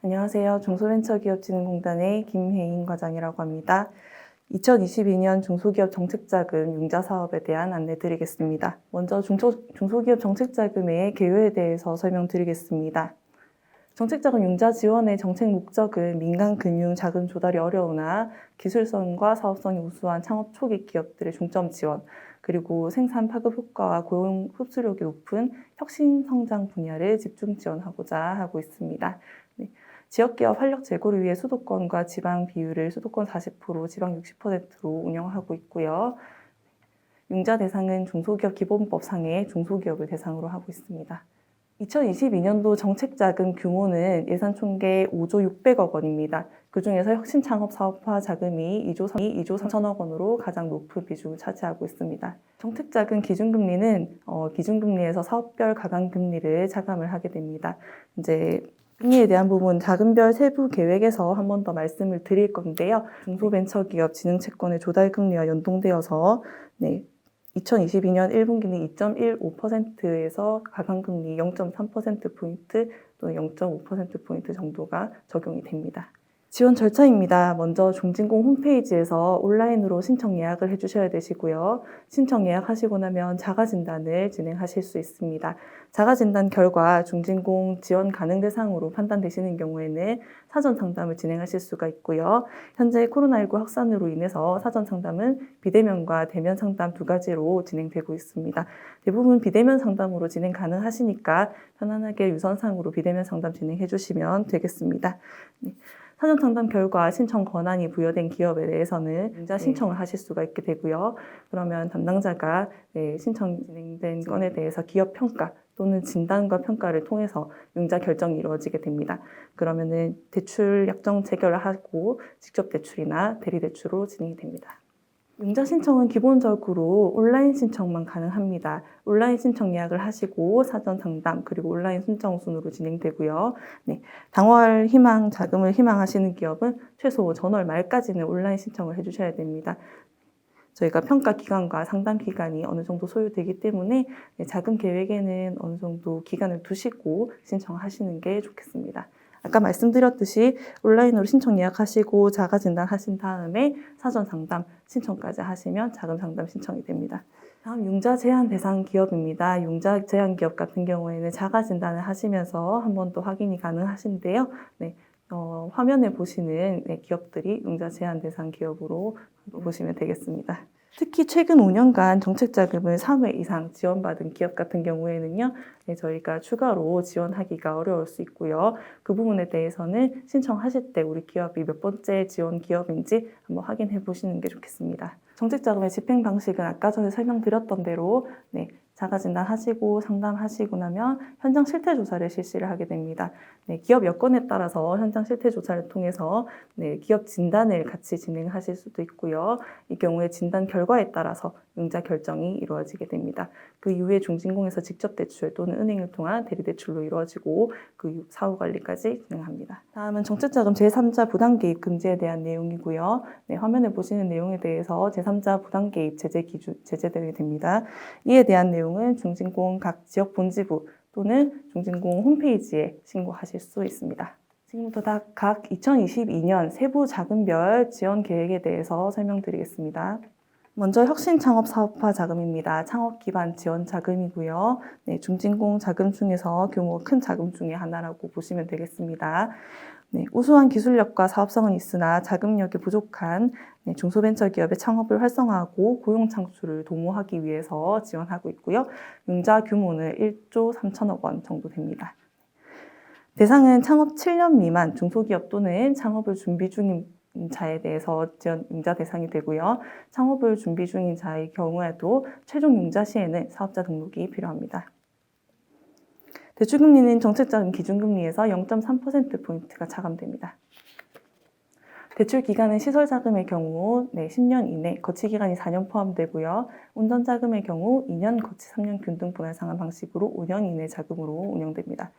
안녕하세요. 중소벤처기업진흥공단의 김혜인 과장이라고 합니다. 2022년 중소기업 정책자금 융자 사업에 대한 안내 드리겠습니다. 먼저 중소기업 정책자금의 개요에 대해서 설명드리겠습니다. 정책자금 융자 지원의 정책 목적은 민간 금융 자금 조달이 어려우나 기술성과 사업성이 우수한 창업 초기 기업들의 중점 지원, 그리고 생산 파급 효과와 고용 흡수력이 높은 혁신 성장 분야를 집중 지원하고자 하고 있습니다. 네. 지역기업 활력 제고를 위해 수도권과 지방 비율을 수도권 40%, 지방 60%로 운영하고 있고요. 융자 대상은 중소기업 기본법상의 중소기업을 대상으로 하고 있습니다. 2022년도 정책자금 규모는 예산 총계 5조 600억 원입니다. 그중에서 혁신창업사업화 자금이 2조 3천억 원으로 가장 높은 비중을 차지하고 있습니다. 정책자금 기준금리는 기준금리에서 사업별 가강금리를 차감을 하게 됩니다. 이제 금리에 대한 부분 자금별 세부 계획에서 한 번 더 말씀을 드릴 건데요. 중소벤처기업 진흥채권의 조달금리와 연동되어서 2022년 1분기는 2.15%에서 가강금리 0.3%포인트 또는 0.5%포인트 정도가 적용이 됩니다. 지원 절차입니다. 먼저 중진공 홈페이지에서 온라인으로 신청 예약을 해주셔야 되시고요. 신청 예약하시고 나면 자가진단을 진행하실 수 있습니다. 자가진단 결과 중진공 지원 가능 대상으로 판단되시는 경우에는 사전 상담을 진행하실 수가 있고요. 현재 코로나19 확산으로 인해서 사전 상담은 비대면과 대면 상담 두 가지로 진행되고 있습니다. 대부분 비대면 상담으로 진행 가능하시니까 편안하게 유선상으로 비대면 상담 진행해 주시면 되겠습니다. 네. 사전 상담 결과 신청 권한이 부여된 기업에 대해서는 융자 신청을 하실 수가 있게 되고요. 그러면 담당자가 신청 진행된 건에 대해서 기업 평가 또는 진단과 평가를 통해서 융자 결정이 이루어지게 됩니다. 그러면은 대출 약정 체결을 하고 직접 대출이나 대리 대출로 진행이 됩니다. 융자 신청은 기본적으로 온라인 신청만 가능합니다. 온라인 신청 예약을 하시고 사전 상담 그리고 온라인 신청 순으로 진행되고요. 당월 희망 자금을 희망하시는 기업은 최소 전월 말까지는 온라인 신청을 해주셔야 됩니다. 저희가 평가 기간과 상담 기간이 어느 정도 소요되기 때문에 자금 계획에는 어느 정도 기간을 두시고 신청하시는 게 좋겠습니다. 아까 말씀드렸듯이 온라인으로 신청 예약하시고 자가 진단하신 다음에 사전 상담 신청까지 하시면 자금 상담 신청이 됩니다. 다음 융자 제한 대상 기업입니다. 융자 제한 기업 같은 경우에는 자가 진단을 하시면서 한 번 더 확인이 가능하신데요. 화면에 보시는 기업들이 융자 제한 대상 기업으로 보시면 되겠습니다. 특히 최근 5년간 정책자금을 3회 이상 지원받은 기업 같은 경우에는요, 저희가 추가로 지원하기가 어려울 수 있고요. 그 부분에 대해서는 신청하실 때 우리 기업이 몇 번째 지원 기업인지 한번 확인해 보시는 게 좋겠습니다. 정책자금의 집행 방식은 아까 전에 설명드렸던 대로 자가진단 하시고 상담하시고 나면 현장 실태조사를 실시를 하게 됩니다. 기업 여건에 따라서 현장 실태조사를 통해서 기업 진단을 같이 진행하실 수도 있고요. 이 경우에 진단 결과에 따라서 융자 결정이 이루어지게 됩니다. 그 이후에 중진공에서 직접 대출 또는 은행을 통한 대리대출로 이루어지고 그 사후 관리까지 진행합니다. 다음은 정책자금 제3자 부당개입 금지에 대한 내용이고요. 화면에 보시는 내용에 대해서 제3자 부당개입 제재 기준 제재되게 됩니다. 이에 대한 내용은 중진공 각 지역 본지부 또는 중진공 홈페이지에 신고하실 수 있습니다. 지금부터 각 2022년 세부 자금별 지원 계획에 대해서 설명드리겠습니다. 먼저 혁신창업사업화 자금입니다. 창업 기반 지원 자금이고요. 중진공 자금 중에서 규모가 큰 자금 중에 하나라고 보시면 되겠습니다. 우수한 기술력과 사업성은 있으나 자금력이 부족한 중소벤처기업의 창업을 활성화하고 고용 창출을 도모하기 위해서 지원하고 있고요. 융자 규모는 1조 3천억 원 정도 됩니다. 대상은 창업 7년 미만 중소기업 또는 창업을 준비 중인 자에 대해서 지원 융자 대상이 되고요. 창업을 준비 중인 자의 경우에도 최종 융자 시에는 사업자 등록이 필요합니다. 대출금리는 정책자금 기준금리에서 0.3%포인트가 차감됩니다. 대출 기간은 시설자금의 경우 10년 이내, 거치기간이 4년 포함되고요. 운전자금의 경우 2년, 거치 3년 균등 분할 상환 방식으로 5년 이내 자금으로 운영됩니다.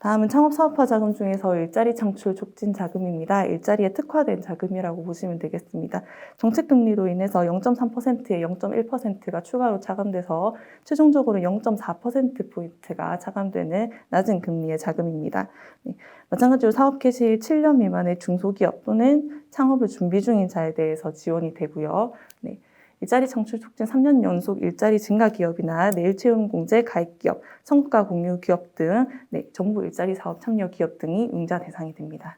다음은 창업사업화 자금 중에서 일자리 창출 촉진 자금입니다. 일자리에 특화된 자금이라고 보시면 되겠습니다. 정책금리로 인해서 0.3%에 0.1%가 추가로 차감돼서 최종적으로 0.4%포인트가 차감되는 낮은 금리의 자금입니다. 네. 마찬가지로 사업 개시 7년 미만의 중소기업 또는 창업을 준비 중인 자에 대해서 지원이 되고요. 네. 일자리 창출 촉진 3년 연속 일자리 증가 기업이나 내일 채용 공제 가입 기업, 성과 공유 기업 등 정부 일자리 사업 참여 기업 등이 융자 대상이 됩니다.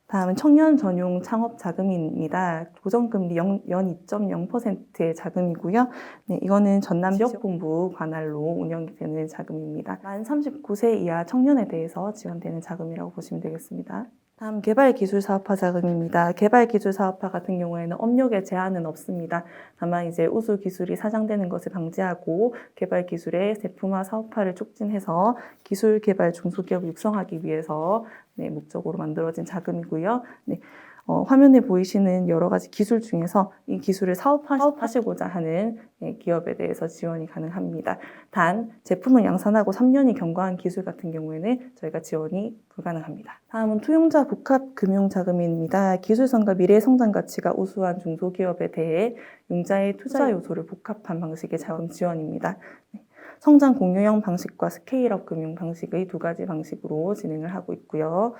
다음은 청년 전용 창업 자금입니다. 고정금리 연 2.0%의 자금이고요. 네, 이거는 전남 지역본부 관할로 운영이 되는 자금입니다. 만 39세 이하 청년에 대해서 지원되는 자금이라고 보시면 되겠습니다. 다음 개발기술사업화 자금입니다. 개발기술사업화 같은 경우에는 업력에 제한은 없습니다. 다만 이제 우수 기술이 사장되는 것을 방지하고 개발기술의 제품화 사업화를 촉진해서 기술 개발 중소기업을 육성하기 위해서 목적으로 만들어진 자금이고요. 화면에 보이시는 여러 가지 기술 중에서 이 기술을 사업하시고자 하는 기업에 대해서 지원이 가능합니다. 단 제품을 양산하고 3년이 경과한 기술 같은 경우에는 저희가 지원이 불가능합니다. 다음은 투용자 복합금융자금입니다. 기술성과 미래 성장 가치가 우수한 중소기업에 대해 융자의 투자 요소를 복합한 방식의 자금 지원입니다. 성장 공유형 방식과 스케일업 금융 방식의 두 가지 방식으로 진행을 하고 있고요.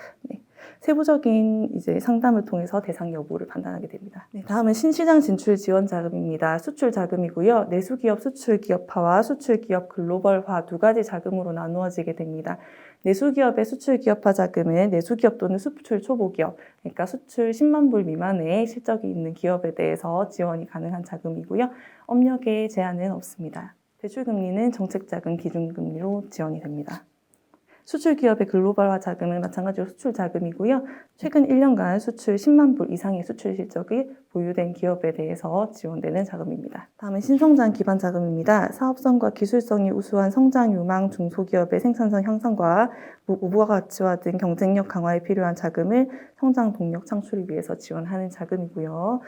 세부적인 상담을 통해서 대상 여부를 판단하게 됩니다. 다음은 신시장 진출 지원 자금입니다. 수출 자금이고요. 내수기업 수출 기업화와 수출 기업 글로벌화 두 가지 자금으로 나누어지게 됩니다. 내수기업의 수출 기업화 자금은 내수기업 또는 수출 초보기업, 그러니까 수출 10만 불 미만의 실적이 있는 기업에 대해서 지원이 가능한 자금이고요. 업력에 제한은 없습니다. 대출금리는 정책자금 기준금리로 지원이 됩니다. 수출기업의 글로벌화 자금은 마찬가지로 수출 자금이고요. 최근 1년간 수출 10만 불 이상의 수출 실적이 보유된 기업에 대해서 지원되는 자금입니다. 다음은 신성장 기반 자금입니다. 사업성과 기술성이 우수한 성장 유망 중소기업의 생산성 향상과 부가가치화 등 경쟁력 강화에 필요한 자금을 성장 동력 창출을 위해서 지원하는 자금이고요.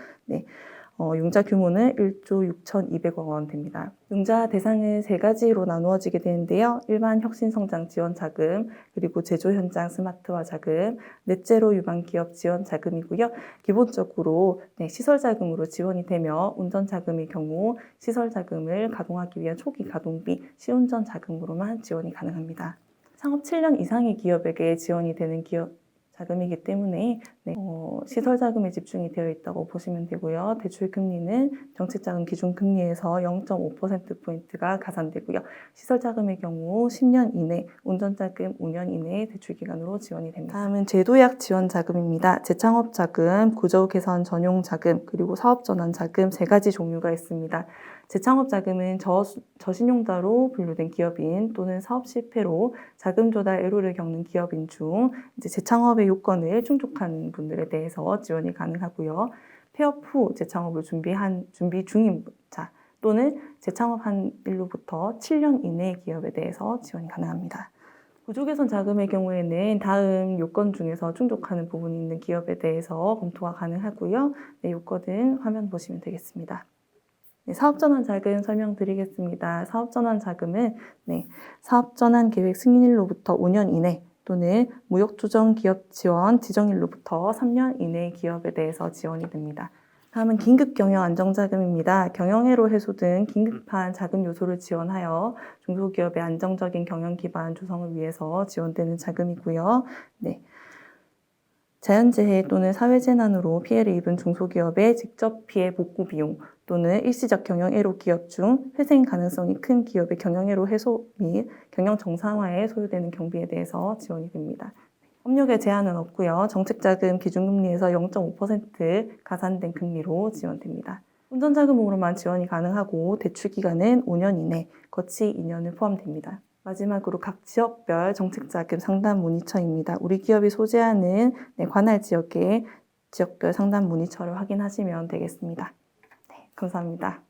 융자 규모는 1조 6,200억 원 됩니다. 융자 대상은 세 가지로 나누어지게 되는데요. 일반 혁신성장 지원 자금, 그리고 제조 현장 스마트화 자금, 넷제로 유망 기업 지원 자금이고요. 기본적으로 시설 자금으로 지원이 되며 운전 자금의 경우 시설 자금을 가동하기 위한 초기 가동비, 시운전 자금으로만 지원이 가능합니다. 창업 7년 이상의 기업에게 지원이 되는 기업 자금이기 때문에 시설 자금에 집중이 되어 있다고 보시면 되고요. 대출 금리는 정책자금 기준금리에서 0.5%포인트가 가산되고요. 시설 자금의 경우 10년 이내, 운전자금 5년 이내 대출 기간으로 지원이 됩니다. 다음은 제도약 지원 자금입니다. 재창업 자금, 구조 개선 전용 자금, 그리고 사업 전환 자금 세 가지 종류가 있습니다. 재창업 자금은 저신용자로 분류된 기업인 또는 사업 실패로 자금 조달 애로를 겪는 기업인 중 재창업의 요건을 충족한 분들에 대해서 지원이 가능하고요. 폐업 후 재창업을 준비 중인 자 또는 재창업한 일로부터 7년 이내의 기업에 대해서 지원이 가능합니다. 구조개선 자금의 경우에는 다음 요건 중에서 충족하는 부분이 있는 기업에 대해서 검토가 가능하고요. 요건은 화면 보시면 되겠습니다. 사업전환 자금 설명드리겠습니다. 사업전환 자금은 사업전환 계획 승인일로부터 5년 이내 또는 무역투정 기업 지원 지정일로부터 3년 이내의 기업에 대해서 지원이 됩니다. 다음은 긴급경영-안정자금입니다. 경영애로 해소 등 긴급한 자금 요소를 지원하여 중소기업의 안정적인 경영 기반 조성을 위해서 지원되는 자금이고요. 자연재해 또는 사회재난으로 피해를 입은 중소기업의 직접 피해 복구 비용 또는 일시적 경영애로 기업 중 회생 가능성이 큰 기업의 경영애로 해소 및 경영 정상화에 소요되는 경비에 대해서 지원이 됩니다. 업력에 제한은 없고요. 정책자금 기준금리에서 0.5% 가산된 금리로 지원됩니다. 운전자금으로만 지원이 가능하고 대출기간은 5년 이내, 거치 2년을 포함됩니다. 마지막으로 각 지역별 정책자금 상담 모니터입니다. 우리 기업이 소재하는 관할 지역의 지역별 상담 모니터를 확인하시면 되겠습니다. 감사합니다.